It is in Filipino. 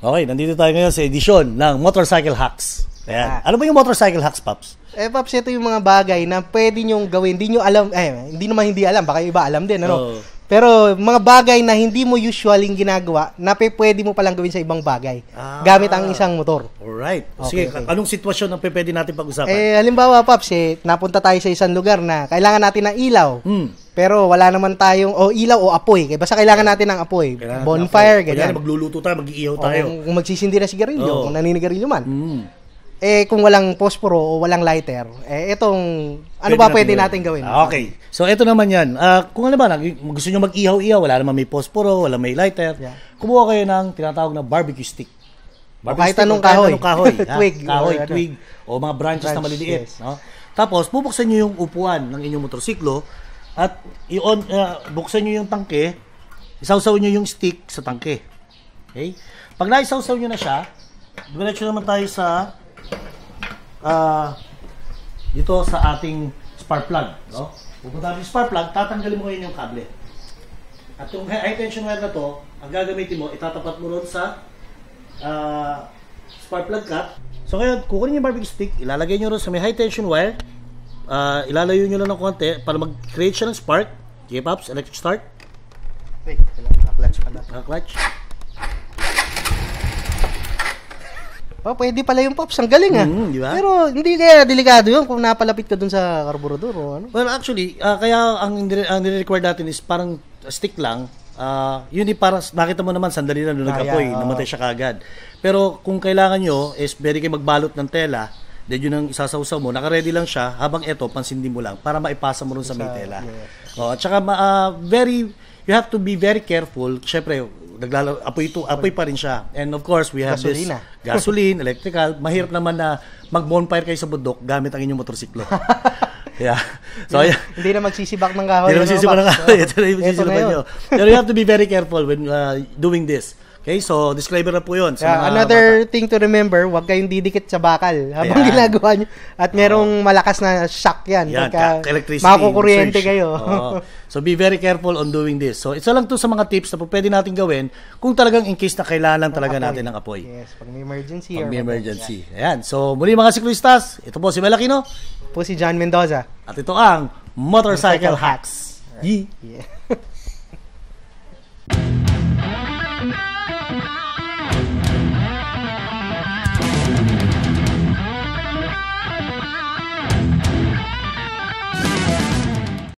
Okay, nandito tayo ngayon sa edisyon ng Motorcycle Hacks. Ayan. Ano ba yung Motorcycle Hacks, Paps? Paps, ito yung mga bagay na pwede nyong gawin. Hindi nyo alam, hindi naman hindi alam, baka iba alam din, ano? Pero mga bagay na hindi mo usually ginagawa, na pwede mo palang gawin sa ibang bagay. Gamit ang isang motor. Alright. Sige, anong sitwasyon ang pwede natin pag-usapan? Halimbawa, Paps, napunta tayo sa isang lugar na kailangan natin ng ilaw. Pero wala naman tayong ilaw o apoy. Basta kailangan natin ng apoy. Bonfire, ganyan. Kaya magluluto tayo, mag-iihaw tayo. Kung magsisindi na sigarilyo, kung naninigarilyo man. Kung walang posporo o walang lighter, ano ba pwede natin gawin? Okay. So, ito naman yan. Kung ano ba, gusto nyo mag-ihaw-ihaw, wala naman may posporo, wala may lighter, kumuha kayo ng tinatawag na barbecue stick. Kahit anong kahoy. Twig. Kahoy, twig, o mga branches na maliliit. Yes. No? Tapos, bubuksan nyo yung upuan ng inyong motorsiklo, at buksan nyo yung tangke, isawsaw nyo yung stick sa tangke. Okay? Pag naisawsaw nyo na siya, diretso naman tayo sa dito sa ating spark plug. No? Pupunta natin yung spark plug, tatanggalin mo ngayon yung kable. At yung high tension wire na to, ang gagamitin mo, itatapat mo ron sa spark plug cut. So ngayon, kukunin yung barbecue stick, ilalagay nyo ron sa may high tension wire, ilalayo nyo lang ng konti para mag-create siya ng spark. Okay, Pops, electric start. Wait, naka-clutch pala. Naka-clutch. Pwede pala yung Pops, ang galing diba? Pero hindi kaya delikado yun kung napalapit ka dun sa karburador o ano? Well, actually, kaya ang nire-require natin is parang stick lang. Yun para nakita mo naman sandali na doon nag-apoy, namatay siya kagad. Pero kung kailangan nyo is pwede kayo magbalot ng tela, then yun ang isasawsaw mo, naka-ready lang siya, habang ito, pansindi mo lang, para maipasa mo rin sa may tela. At saka, you have to be very careful. Siyempre, apoy pa rin siya. And of course, we have gasolina. This gasoline, electrical. Mahirap naman na mag-bonfire kayo sa bundok gamit ang inyong motorsiklo. Yeah. So, hindi na magsisibak ng kahoy. Hindi na magsisibak ng kahoy. Ito na yung magsisibak nyo. Pero you have to be very careful when doing this. Okay, so disclaimer na po yun. Another thing to remember, huwag kayong didikit sa bakal habang ginagawa nyo. At merong malakas na shock yan. Electricity. Makukuryente kayo. So be very careful on doing this. So isa lang to sa mga tips na po pwede natin gawin kung talagang in case na kailangan talaga natin ng apoy. Yes, pag may emergency. Pag may emergency. Ayan. So muli mga siklistas, ito po si Mel Aquino. Po si John Mendoza. At ito ang Motorcycle Hacks. Yeah.